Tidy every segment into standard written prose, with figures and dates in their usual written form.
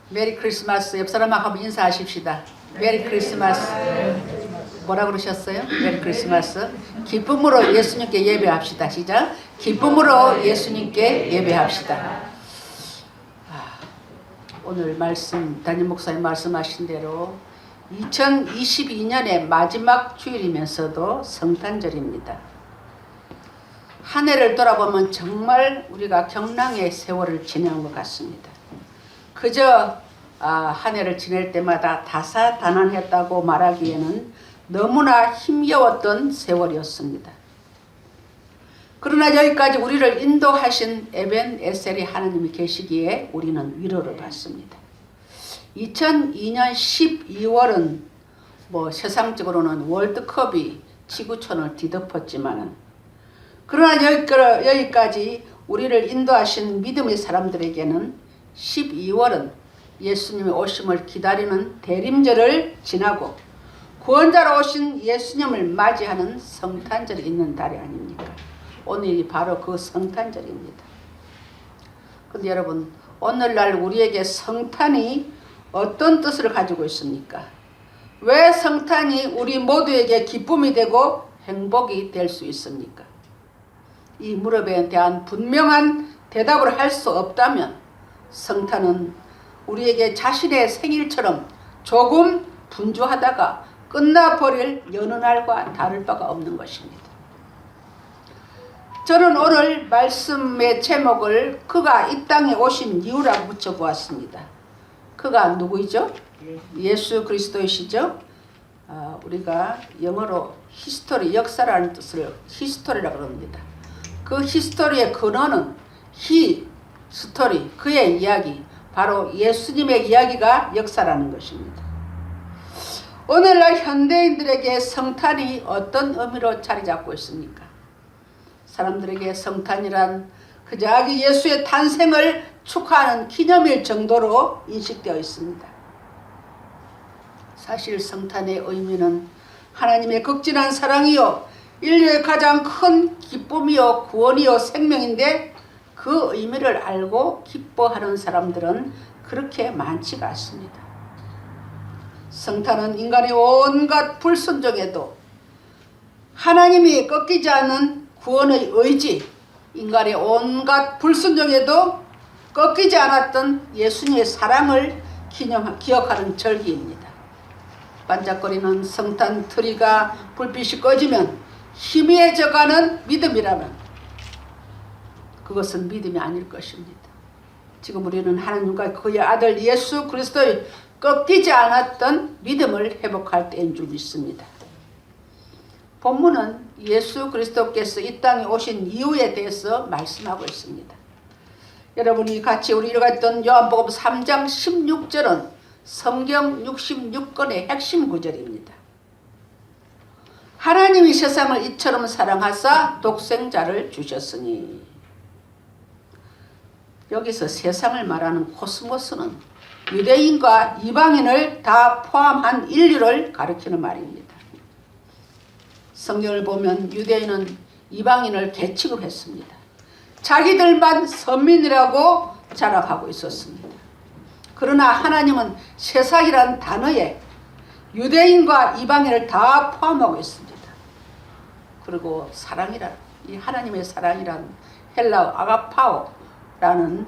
메리 크리스마스. 옆 사람하고 한번 인사하십시다. 메리 크리스마스. 뭐라 그러셨어요? 메리 크리스마스. 기쁨으로 예수님께 예배합시다. 시작. 기쁨으로 예수님께 예배합시다. 오늘 말씀, 담임 목사님 말씀하신 대로 2022년의 마지막 주일이면서도 성탄절입니다. 한 해를 돌아보면 정말 우리가 경랑의 세월을 지내는 것 같습니다. 그저 한 해를 지낼 때마다 다사다난했다고 말하기에는 너무나 힘겨웠던 세월이었습니다. 그러나 여기까지 우리를 인도하신 에벤 에셀이 하나님이 계시기에 우리는 위로를 받습니다. 2002년 12월은 세상적으로는 월드컵이 지구촌을 뒤덮었지만은 그러나 여기까지 우리를 인도하신 믿음의 사람들에게는 12월은 예수님의 오심을 기다리는 대림절을 지나고 구원자로 오신 예수님을 맞이하는 성탄절이 있는 달이 아닙니까? 오늘이 바로 그 성탄절입니다. 근데 여러분, 오늘날 우리에게 성탄이 어떤 뜻을 가지고 있습니까? 왜 성탄이 우리 모두에게 기쁨이 되고 행복이 될 수 있습니까? 이 물음에 대한 분명한 대답을 할 수 없다면 성탄은 우리에게 자신의 생일처럼 조금 분주하다가 끝나버릴 여느 날과 다를 바가 없는 것입니다. 저는 오늘 말씀의 제목을 그가 이 땅에 오신 이유라고 붙여보았습니다. 그가 누구이죠? 예수 그리스도이시죠? 우리가 영어로 히스토리, 역사라는 뜻을 히스토리라고 합니다. 그 히스토리의 근원은 스토리, 그의 이야기, 바로 예수님의 이야기가 역사라는 것입니다. 오늘날 현대인들에게 성탄이 어떤 의미로 자리 잡고 있습니까? 사람들에게 성탄이란 그저 아기 예수의 탄생을 축하하는 기념일 정도로 인식되어 있습니다. 사실 성탄의 의미는 하나님의 극진한 사랑이요 인류의 가장 큰 기쁨이요 구원이요 생명인데 그 의미를 알고 기뻐하는 사람들은 그렇게 많지가 않습니다. 성탄은 인간의 온갖 불순종에도 하나님이 꺾이지 않는 구원의 의지, 인간의 온갖 불순종에도 꺾이지 않았던 예수님의 사랑을 기억하는 절기입니다. 반짝거리는 성탄 트리가 불빛이 꺼지면 희미해져가는 믿음이라면 그것은 믿음이 아닐 것입니다. 지금 우리는 하나님과 그의 아들 예수 그리스도의 꺾이지 않았던 믿음을 회복할 때인 줄 믿습니다. 본문은 예수 그리스도께서 이 땅에 오신 이유에 대해서 말씀하고 있습니다. 여러분이 같이 우리 읽었던 요한복음 3장 16절은 성경 66권의 핵심 구절입니다. 하나님이 세상을 이처럼 사랑하사 독생자를 주셨으니. 여기서 세상을 말하는 코스모스는 유대인과 이방인을 다 포함한 인류를 가리키는 말입니다. 성경을 보면 유대인은 이방인을 개취급했습니다. 자기들만 선민이라고 자랑하고 있었습니다. 그러나 하나님은 세상이란 단어에 유대인과 이방인을 다 포함하고 있습니다. 그리고 사랑이란, 이 하나님의 사랑이란 헬라어 아가파오라는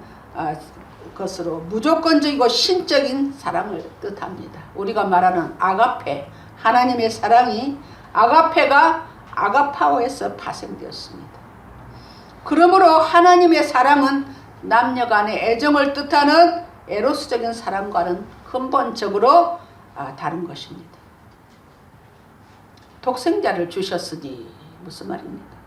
것으로 무조건적이고 신적인 사랑을 뜻합니다. 우리가 말하는 아가페, 하나님의 사랑이 아가페가 아가파오에서 파생되었습니다. 그러므로 하나님의 사랑은 남녀 간의 애정을 뜻하는 에로스적인 사랑과는 근본적으로 다른 것입니다. 독생자를 주셨으니 무슨 말입니까?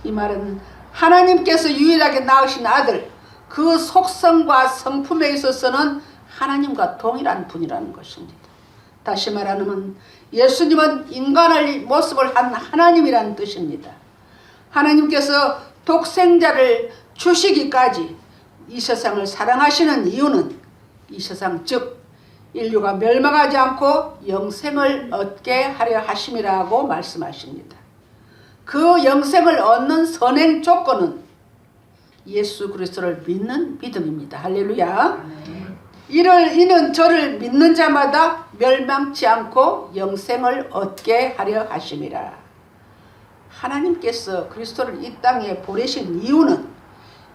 이 말은 하나님께서 유일하게 낳으신 아들, 그 속성과 성품에 있어서는 하나님과 동일한 분이라는 것입니다. 다시 말하면 예수님은 인간의 모습을 한 하나님이라는 뜻입니다. 하나님께서 독생자를 주시기까지 이 세상을 사랑하시는 이유는 이 세상 즉 인류가 멸망하지 않고 영생을 얻게 하려 하심이라고 말씀하십니다. 그 영생을 얻는 선행 조건은 예수 그리스도를 믿는 믿음입니다. 할렐루야. 이는 저를 믿는 자마다 멸망치 않고 영생을 얻게 하려 하심이라. 하나님께서 그리스도를 이 땅에 보내신 이유는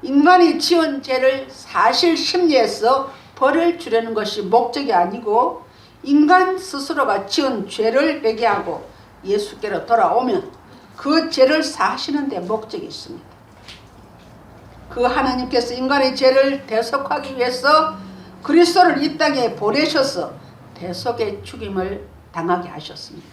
인간이 지은 죄를 사실 심리에서 벌을 주려는 것이 목적이 아니고 인간 스스로가 지은 죄를 회개하고 예수께로 돌아오면 그 죄를 사하시는 데 목적이 있습니다. 그 하나님께서 인간의 죄를 대속하기 위해서 그리스도를 이 땅에 보내셔서 대속의 죽임을 당하게 하셨습니다.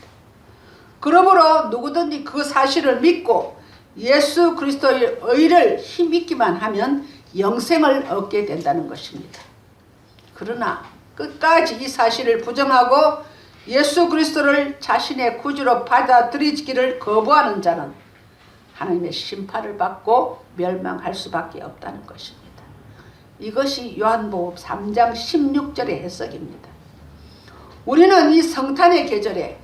그러므로 누구든지 그 사실을 믿고 예수 그리스도의 의를 힘입기만 하면 영생을 얻게 된다는 것입니다. 그러나 끝까지 이 사실을 부정하고 예수 그리스도를 자신의 구주로 받아들이기를 거부하는 자는 하나님의 심판을 받고 멸망할 수밖에 없다는 것입니다. 이것이 요한복음 3장 16절의 해석입니다. 우리는 이 성탄의 계절에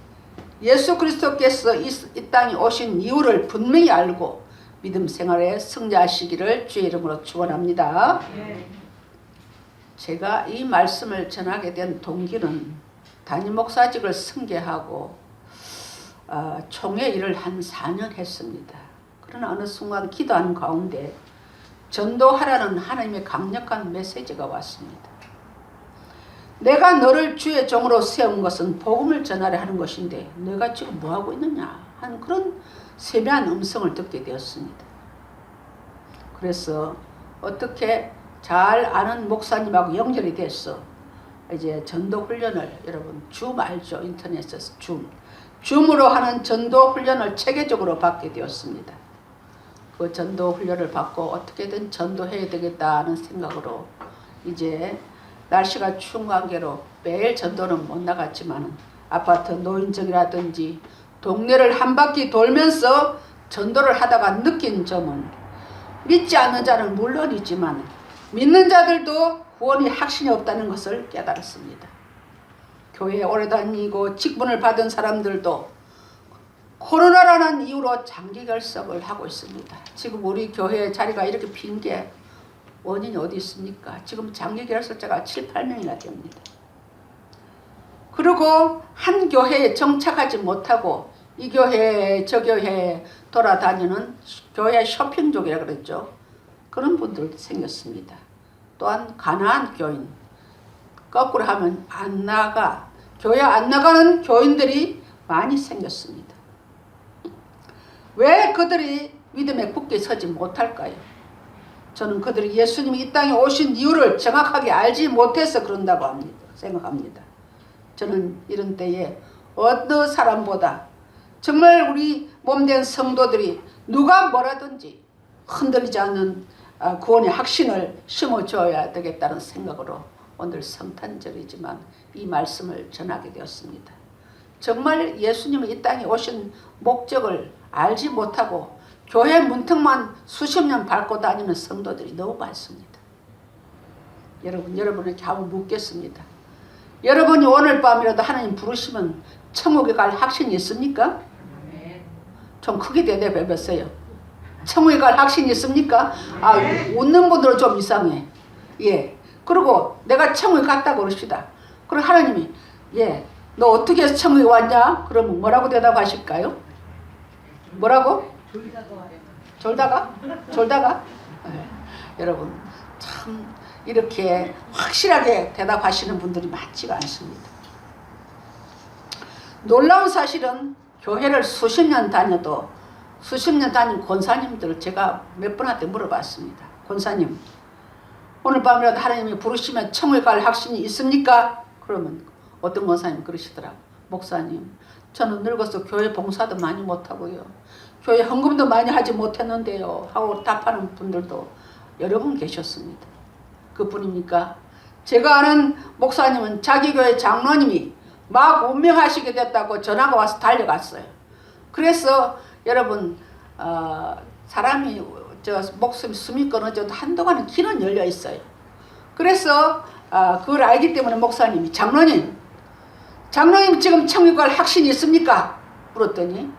예수 그리스도께서 이 땅에 오신 이유를 분명히 알고 믿음 생활에 승리하시기를 주의 이름으로 축원합니다. 제가 이 말씀을 전하게 된 동기는 담임 목사직을 승계하고 총회 일을 한 4년 했습니다. 그러나 어느 순간 기도하는 가운데 전도하라는 하나님의 강력한 메시지가 왔습니다. 내가 너를 주의 종으로 세운 것은 복음을 전하려 하는 것인데 내가 지금 뭐하고 있느냐 하는 그런 세미한 음성을 듣게 되었습니다. 그래서 어떻게 잘 아는 목사님하고 연결이 됐어. 이제 전도 훈련을 여러분 줌 알죠? 인터넷에서 줌으로 하는 전도 훈련을 체계적으로 받게 되었습니다. 그 전도 훈련을 받고 어떻게든 전도해야 되겠다는 생각으로 이제 날씨가 추운 관계로 매일 전도는 못 나갔지만 아파트 노인정이라든지 동네를 한 바퀴 돌면서 전도를 하다가 느낀 점은 믿지 않는 자는 물론이지만 믿는 자들도 구원이 확신이 없다는 것을 깨달았습니다. 교회에 오래 다니고 직분을 받은 사람들도 코로나라는 이유로 장기 결석을 하고 있습니다. 지금 우리 교회 자리가 이렇게 빈 게 원인이 어디 있습니까? 지금 장기 결석자가 7, 8명이나 됩니다. 그리고 한 교회에 정착하지 못하고 이 교회 저 교회에 돌아다니는 교회 쇼핑족이라 그랬죠. 그런 분들도 생겼습니다. 또한 가난한 교인, 거꾸로 하면 안 나가, 교회 안 나가는 교인들이 많이 생겼습니다. 왜 그들이 믿음에 굳게 서지 못할까요? 저는 그들이 예수님이 이 땅에 오신 이유를 정확하게 알지 못해서 그런다고 생각합니다. 저는 이런 때에 어느 사람보다 정말 우리 몸된 성도들이 누가 뭐라든지 흔들리지 않는 구원의 확신을 심어줘야 되겠다는 생각으로 오늘 성탄절이지만 이 말씀을 전하게 되었습니다. 정말 예수님이 이 땅에 오신 목적을 알지 못하고 교회 문턱만 수십 년 밟고 다니는 성도들이 너무 많습니다. 여러분에게 한번 묻겠습니다. 여러분이 오늘 밤이라도 하나님 부르시면 천국에 갈 확신이 있습니까? 좀 크게 대답해 보세요. 천국에 갈 확신이 있습니까? 웃는 분들은 좀 이상해. 예. 그리고 내가 천국에 갔다고 그럽시다. 그럼 하나님이 너 어떻게 해서 천국에 왔냐? 그러면 뭐라고 대답하실까요? 뭐라고? 졸다가? 네. 여러분 참 이렇게 확실하게 대답하시는 분들이 많지가 않습니다. 놀라운 사실은 교회를 수십 년 다닌 권사님들을 제가 몇 분한테 물어봤습니다. 권사님, 오늘 밤이라도 하나님이 부르시면 천국에 갈 확신이 있습니까? 그러면 어떤 권사님 그러시더라고요. 목사님, 저는 늙어서 교회 봉사도 많이 못하고요. 교회 헌금도 많이 하지 못했는데요. 하고 답하는 분들도 여러 분 계셨습니다. 그뿐입니까? 제가 아는 목사님은 자기 교회 장로님이 막 운명하시게 됐다고 전화가 와서 달려갔어요. 그래서 여러분 사람이 목숨이 숨이 끊어져도 한동안은 길은 열려 있어요. 그래서 그걸 알기 때문에 목사님이 장로님 지금 천국 갈 확신이 있습니까? 물었더니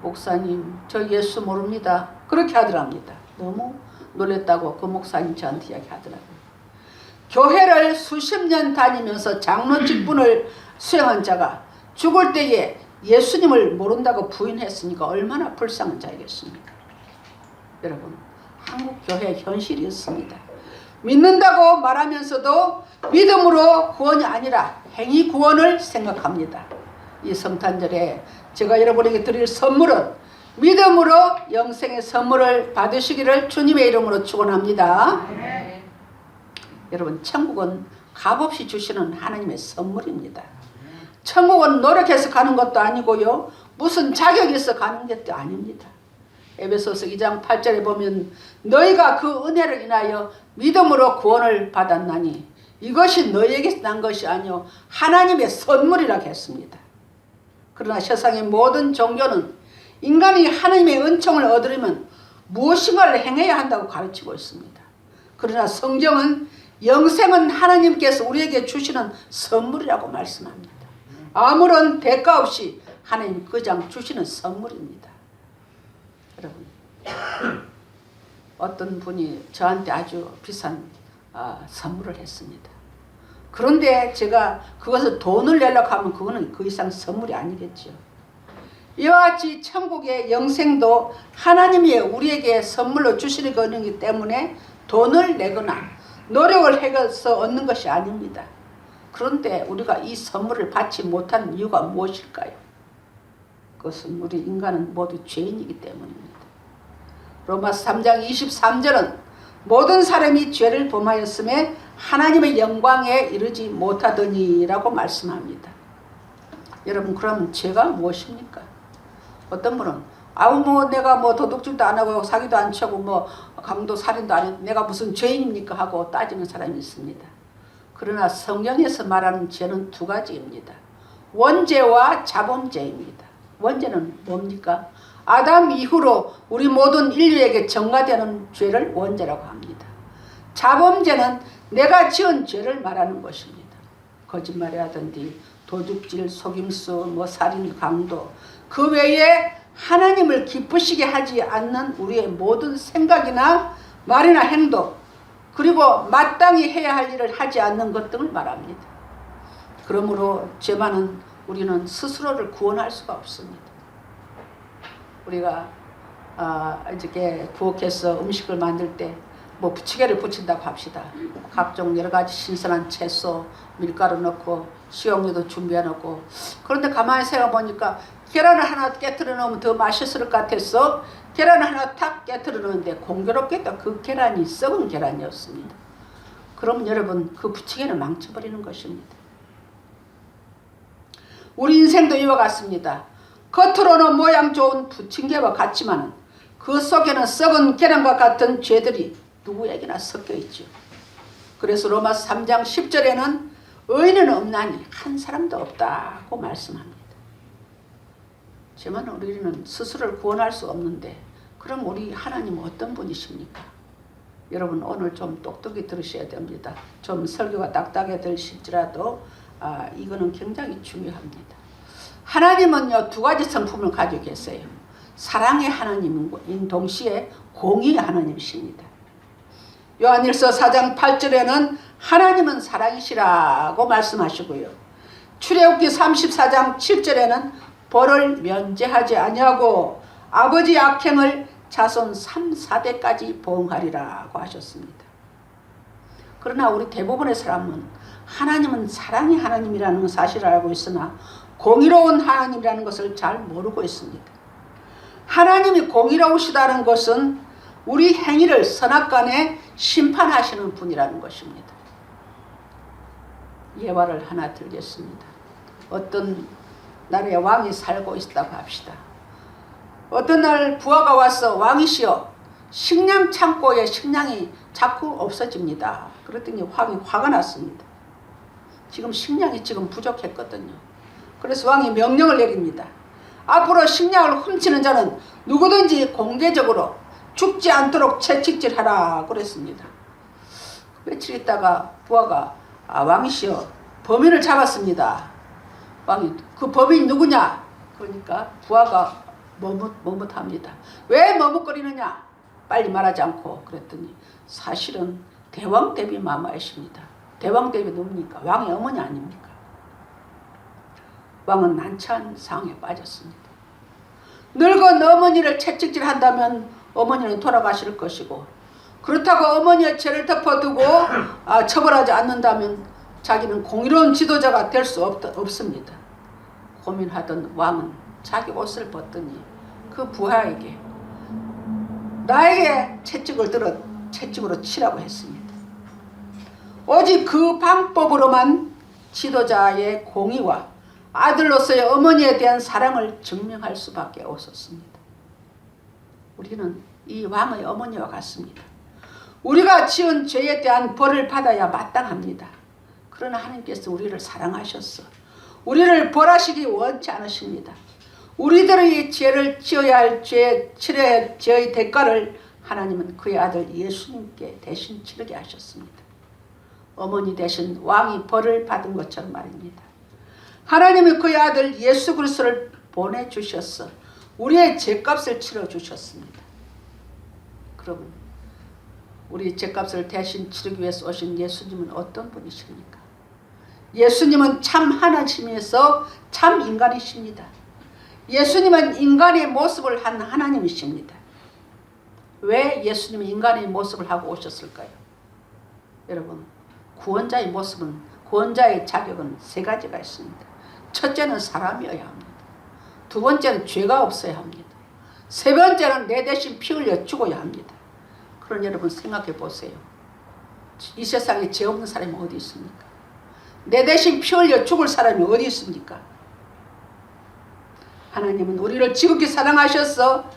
목사님 저 예수 모릅니다. 그렇게 하더랍니다. 너무 놀랬다고 그 목사님 저한테 이야기하더라고요. 교회를 수십 년 다니면서 장로 직분을 수행한 자가 죽을 때에 예수님을 모른다고 부인했으니까 얼마나 불쌍한 자이겠습니까? 여러분, 한국 교회의 현실이 있습니다. 믿는다고 말하면서도 믿음으로 구원이 아니라 행위 구원을 생각합니다. 이 성탄절에 제가 여러분에게 드릴 선물은 믿음으로 영생의 선물을 받으시기를 주님의 이름으로 축원합니다. 여러분, 천국은 값없이 주시는 하나님의 선물입니다. 천국은 노력해서 가는 것도 아니고요, 무슨 자격이 있어 가는 것도 아닙니다. 에베소서 2장 8절에 보면 너희가 그 은혜를 인하여 믿음으로 구원을 받았나니 이것이 너희에게서 난 것이 아니요 하나님의 선물이라 했습니다. 그러나 세상의 모든 종교는 인간이 하나님의 은총을 얻으려면 무엇인가를 행해야 한다고 가르치고 있습니다. 그러나 성경은 영생은 하나님께서 우리에게 주시는 선물이라고 말씀합니다. 아무런 대가 없이 하나님 그냥 주시는 선물입니다. 여러분, 어떤 분이 저한테 아주 비싼 선물을 했습니다. 그런데 제가 그것을 돈을 내려고 하면 그거는 그 이상 선물이 아니겠죠. 이와 같이 천국의 영생도 하나님이 우리에게 선물로 주시는 것이기 때문에 돈을 내거나 노력을 해서 얻는 것이 아닙니다. 그런데 우리가 이 선물을 받지 못한 이유가 무엇일까요? 그것은 우리 인간은 모두 죄인이기 때문입니다. 로마서 3장 23절은 모든 사람이 죄를 범하였음에 하나님의 영광에 이르지 못하더니 라고 말씀합니다. 여러분, 그러면 죄가 무엇입니까? 어떤 분은 내가 도둑질도 안 하고 사기도 안 치고 강도 살인도 안 해도 내가 무슨 죄인입니까 하고 따지는 사람이 있습니다. 그러나 성경에서 말하는 죄는 두 가지입니다. 원죄와 자범죄입니다. 원죄는 뭡니까? 아담 이후로 우리 모든 인류에게 전가되는 죄를 원죄라고 합니다. 자범죄는 내가 지은 죄를 말하는 것입니다. 거짓말을 하든지 도둑질, 속임수, 살인, 강도, 그 외에 하나님을 기쁘시게 하지 않는 우리의 모든 생각이나 말이나 행동, 그리고 마땅히 해야 할 일을 하지 않는 것 등을 말합니다. 그러므로 죄 많은 우리는 스스로를 구원할 수가 없습니다. 우리가 이렇게 부엌에서 음식을 만들 때 부침개를 부친다고 합시다. 각종 여러 가지 신선한 채소, 밀가루 넣고 식용유도 준비해 놓고, 그런데 가만히 생각해 보니까 계란을 하나 깨트려 놓으면 더 맛있을 것 같아서 계란을 하나 탁 깨트려 놓는데 공교롭게도 그 계란이 썩은 계란이었습니다. 그러면 여러분, 그 부침개는 망쳐버리는 것입니다. 우리 인생도 이와 같습니다. 겉으로는 모양 좋은 부침개와 같지만 그 속에는 썩은 계란과 같은 죄들이 누구에게나 섞여 있죠. 그래서 로마서 3장 10절에는 의인은 없나니 한 사람도 없다고 말씀합니다. 하지만 우리는 스스로를 구원할 수 없는데 그럼 우리 하나님은 어떤 분이십니까? 여러분, 오늘 좀 똑똑히 들으셔야 됩니다. 좀 설교가 딱딱해 들실지라도 이거는 굉장히 중요합니다. 하나님은요, 두 가지 성품을 가지고 계세요. 사랑의 하나님인 동시에 공의의 하나님이십니다. 요한일서 4장 8절에는 하나님은 사랑이시라고 말씀하시고요. 출애굽기 34장 7절에는 벌을 면제하지 아니하고 아버지 악행을 자손 3, 4대까지 보응하리라고 하셨습니다. 그러나 우리 대부분의 사람은 하나님은 사랑의 하나님이라는 사실을 알고 있으나 공의로운 하나님이라는 것을 잘 모르고 있습니다. 하나님이 공의로우시다는 것은 우리 행위를 선악간에 심판하시는 분이라는 것입니다. 예화를 하나 들겠습니다. 어떤 나라에 왕이 살고 있다고 합시다. 어떤 날 부하가 와서 왕이시여, 식량 창고에 식량이 자꾸 없어집니다. 그랬더니 왕이 화가 났습니다. 식량이 부족했거든요. 그래서 왕이 명령을 내립니다. 앞으로 식량을 훔치는 자는 누구든지 공개적으로 죽지 않도록 채찍질하라 그랬습니다. 며칠 있다가 부하가 왕이시여, 범인을 잡았습니다. 왕이 그 범인이 누구냐? 그러니까 부하가 머뭇합니다. 왜 머뭇거리느냐? 빨리 말하지 않고. 그랬더니 사실은 대왕 대비 마마이십니다. 대왕 대비 누굽니까? 왕의 어머니 아닙니까? 왕은 난처한 상황에 빠졌습니다. 늙은 어머니를 채찍질 한다면 어머니는 돌아가실 것이고, 그렇다고 어머니의 죄를 덮어두고 처벌하지 않는다면 자기는 공의로운 지도자가 될 수 없습니다. 고민하던 왕은 자기 옷을 벗더니 그 부하에게 나에게 채찍을 들어 채찍으로 치라고 했습니다. 오직 그 방법으로만 지도자의 공의와 아들로서의 어머니에 대한 사랑을 증명할 수밖에 없었습니다. 우리는 이 왕의 어머니와 같습니다. 우리가 지은 죄에 대한 벌을 받아야 마땅합니다. 그러나 하나님께서 우리를 사랑하셔서 우리를 벌하시기 원치 않으십니다. 우리들의 죄를 지어야 할 치러야 할 죄의 대가를 하나님은 그의 아들 예수님께 대신 치르게 하셨습니다. 어머니 대신 왕이 벌을 받은 것처럼 말입니다. 하나님이 그의 아들 예수 그리스도를 보내주셔서 우리의 죄값을 치러주셨습니다. 그러면 우리 죄값을 대신 치르기 위해서 오신 예수님은 어떤 분이십니까? 예수님은 참 하나님이셔서 참 인간이십니다. 예수님은 인간의 모습을 한 하나님이십니다. 왜 예수님이 인간의 모습을 하고 오셨을까요? 여러분, 구원자의 모습은, 구원자의 자격은 세 가지가 있습니다. 첫째는 사람이어야 합니다. 두 번째는 죄가 없어야 합니다. 세 번째는 내 대신 피 흘려 죽어야 합니다. 그럼 여러분 생각해 보세요. 이 세상에 죄 없는 사람이 어디 있습니까? 내 대신 피 흘려 죽을 사람이 어디 있습니까? 하나님은 우리를 지극히 사랑하셔서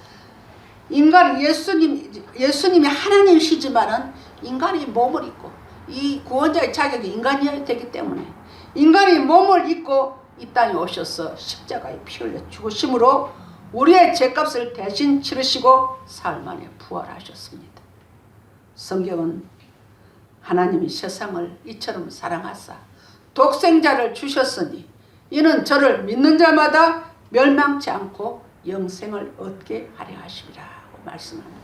인간 예수님이 하나님이시지만은 인간이 몸을 입고, 이 구원자의 자격이 인간이어야 되기 때문에 인간이 몸을 입고 이 땅에 오셔서 십자가에 피 흘려 죽으심으로 우리의 죄값을 대신 치르시고 사흘 만에 부활하셨습니다. 성경은 하나님이 세상을 이처럼 사랑하사 독생자를 주셨으니 이는 저를 믿는 자마다 멸망치 않고 영생을 얻게 하려 하심이라고 말씀합니다.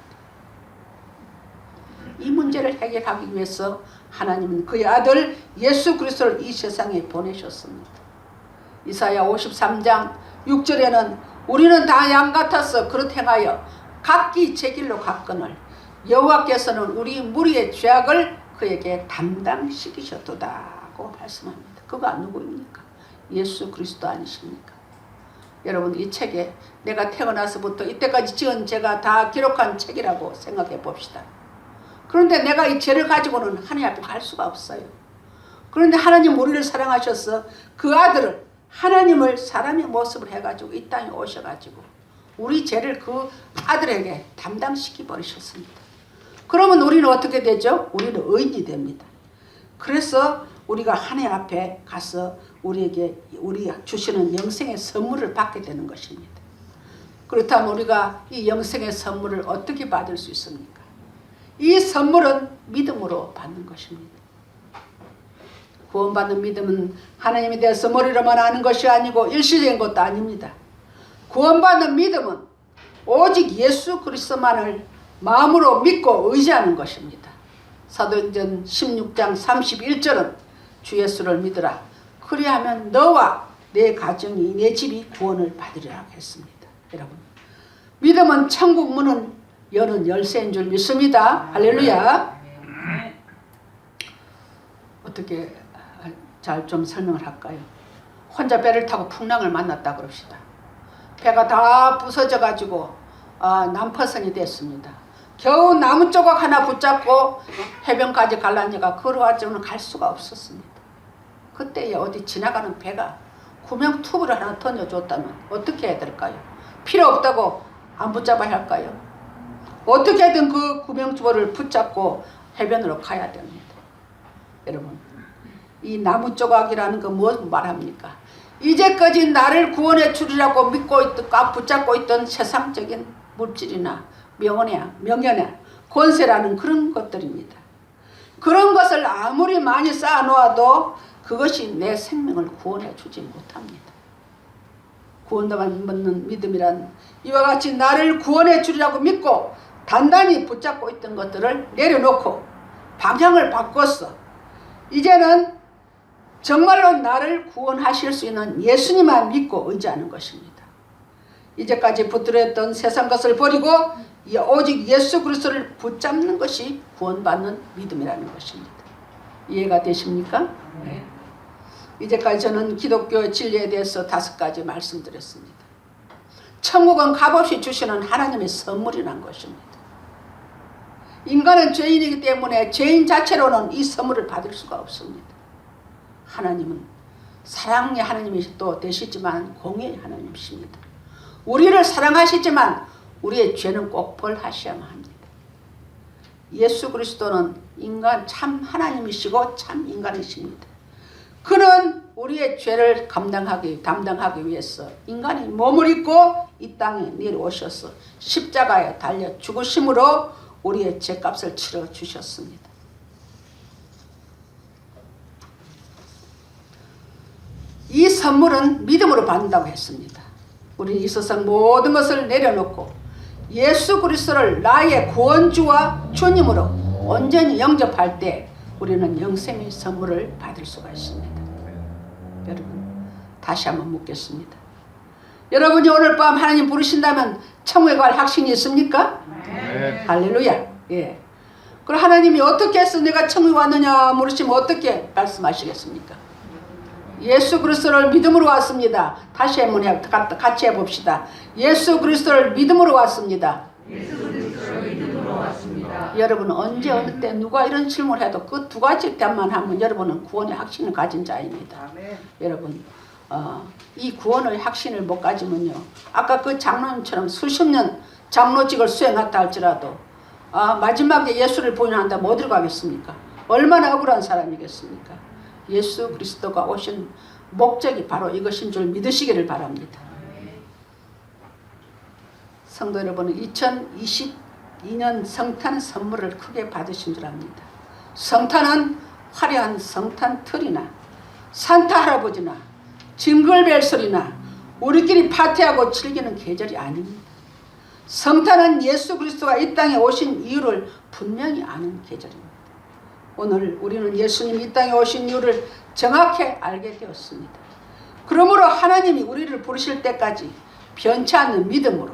이 문제를 해결하기 위해서 하나님은 그의 아들 예수 그리스도를 이 세상에 보내셨습니다. 이사야 53장 6절에는 우리는 다 양 같아서 그릇 행하여 각기 제 길로 갔거늘 여호와께서는 우리 무리의 죄악을 그에게 담당시키셨도다고 말씀합니다. 그가 누구입니까? 예수 그리스도 아니십니까? 여러분, 이 책에 내가 태어나서부터 이때까지 지은 죄가 다 기록한 책이라고 생각해 봅시다. 그런데 내가 이 죄를 가지고는 하나님 앞에 갈 수가 없어요. 그런데 하나님 우리를 사랑하셔서 그 아들을, 하나님을 사람의 모습을 해가지고 이 땅에 오셔가지고 우리 죄를 그 아들에게 담당시켜 버리셨습니다. 그러면 우리는 어떻게 되죠? 우리는 의인이 됩니다. 그래서 우리가 하나님 앞에 가서 우리에게 우리 주시는 영생의 선물을 받게 되는 것입니다. 그렇다면 우리가 이 영생의 선물을 어떻게 받을 수 있습니까? 이 선물은 믿음으로 받는 것입니다. 구원받는 믿음은 하나님에 대해서 머리로만 아는 것이 아니고 일시적인 것도 아닙니다. 구원받는 믿음은 오직 예수 그리스도만을 마음으로 믿고 의지하는 것입니다. 사도행전 16장 31절은 주 예수를 믿으라. 그리하면 너와 내 가정이, 내 집이 구원을 받으리라 했습니다. 여러분, 믿음은 천국 문은 여는 열쇠인 줄 믿습니다. 할렐루야. 어떻게 잘 좀 설명을 할까요? 혼자 배를 타고 풍랑을 만났다 그럽시다. 배가 다 부서져 가지고 난파선이 됐습니다. 겨우 나무 조각 하나 붙잡고 해변까지 갈라니까 걸어와서는 갈 수가 없었습니다. 그때 어디 지나가는 배가 구명투브를 하나 던져줬다면 어떻게 해야 될까요? 필요 없다고 안 붙잡아야 할까요? 어떻게든 그 구명투브를 붙잡고 해변으로 가야 됩니다. 여러분, 이 나무 조각이라는 건 뭐 말합니까? 이제까지 나를 구원해 주리라고 믿고 있던, 붙잡고 있던 세상적인 물질이나 명예나 권세라는 그런 것들입니다. 그런 것을 아무리 많이 쌓아놓아도 그것이 내 생명을 구원해 주지 못합니다. 구원받는 믿음이란 이와 같이 나를 구원해 주리라고 믿고 단단히 붙잡고 있던 것들을 내려놓고 방향을 바꿔서 이제는 정말로 나를 구원하실 수 있는 예수님만 믿고 의지하는 것입니다. 이제까지 붙들었던 세상 것을 버리고 오직 예수 그리스도를 붙잡는 것이 구원받는 믿음이라는 것입니다. 이해가 되십니까? 네. 이제까지 저는 기독교 진리에 대해서 5가지 말씀드렸습니다. 천국은 값없이 주시는 하나님의 선물이란 것입니다. 인간은 죄인이기 때문에 죄인 자체로는 이 선물을 받을 수가 없습니다. 하나님은 사랑의 하나님이 또 되시지만 공의의 하나님이십니다. 우리를 사랑하시지만 우리의 죄는 꼭 벌하셔야만 합니다. 예수 그리스도는 인간 참 하나님이시고 참 인간이십니다. 그는 우리의 죄를 담당하기 위해서 인간이 몸을 입고 이 땅에 내려오셔서 십자가에 달려 죽으심으로 우리의 죄값을 치러 주셨습니다. 이 선물은 믿음으로 받는다고 했습니다. 우리는 이 세상 모든 것을 내려놓고 예수 그리스도를 나의 구원주와 주님으로 온전히 영접할 때 우리는 영생의 선물을 받을 수가 있습니다. 여러분, 다시 한번 묻겠습니다. 여러분이 오늘 밤 하나님 부르신다면 천국에 갈 확신이 있습니까? 네. 할렐루야. 예. 그럼 하나님이 어떻게 해서 내가 천국에 왔느냐 물으시면 어떻게 말씀하시겠습니까? 예수 그리스도를 믿음으로 왔습니다. 다시 한번 같이 해봅시다. 예수 그리스도를 믿음으로 왔습니다. 예수 그리스도를 믿음으로 왔습니다. 여러분 언제 어느 때 누가 이런 질문을 해도 그 2가지 때만 하면 여러분은 구원의 확신을 가진 자입니다. 아멘. 여러분 이 구원의 확신을 못 가지면요, 아까 그 장로님처럼 수십 년 장로직을 수행했다 할지라도 마지막에 예수를 부인한다면 어디로 가겠습니까? 얼마나 억울한 사람이겠습니까? 예수 그리스도가 오신 목적이 바로 이것인 줄 믿으시기를 바랍니다. 성도 여러분은 2022년 성탄 선물을 크게 받으신 줄 압니다. 성탄은 화려한 성탄 틀이나 산타 할아버지나 징글벨 소리나 우리끼리 파티하고 즐기는 계절이 아닙니다. 성탄은 예수 그리스도가 이 땅에 오신 이유를 분명히 아는 계절입니다. 오늘 우리는 예수님이 이 땅에 오신 이유를 정확히 알게 되었습니다. 그러므로 하나님이 우리를 부르실 때까지 변치 않는 믿음으로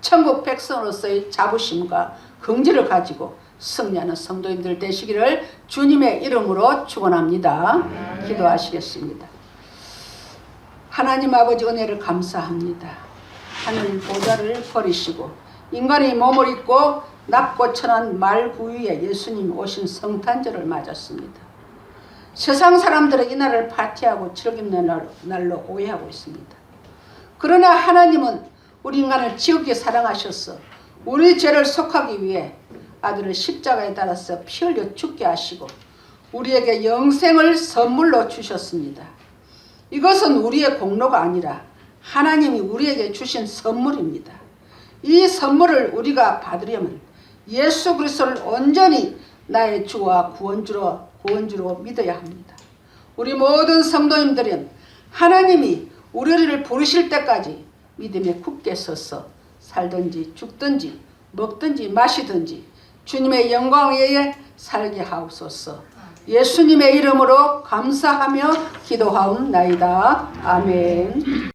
천국 백성으로서의 자부심과 긍지를 가지고 승리하는 성도님들 되시기를 주님의 이름으로 축원합니다. 기도하시겠습니다. 하나님 아버지 은혜를 감사합니다. 하늘 보좌를 버리시고 인간의 몸을 입고 낮고 천한 말구유에 예수님 오신 성탄절을 맞았습니다. 세상 사람들은 이날을 파티하고 즐기는 날로 오해하고 있습니다. 그러나 하나님은 우리 인간을 지극히 사랑하셔서 우리 죄를 속하기 위해 아들을 십자가에 달아서 피 흘려 죽게 하시고 우리에게 영생을 선물로 주셨습니다. 이것은 우리의 공로가 아니라 하나님이 우리에게 주신 선물입니다. 이 선물을 우리가 받으려면 예수 그리스도를 온전히 나의 주와 구원주로 믿어야 합니다. 우리 모든 성도님들은 하나님이 우리를 부르실 때까지 믿음에 굳게 서서 살든지 죽든지 먹든지 마시든지 주님의 영광 외에 살게 하옵소서. 예수님의 이름으로 감사하며 기도하옵나이다. 아멘.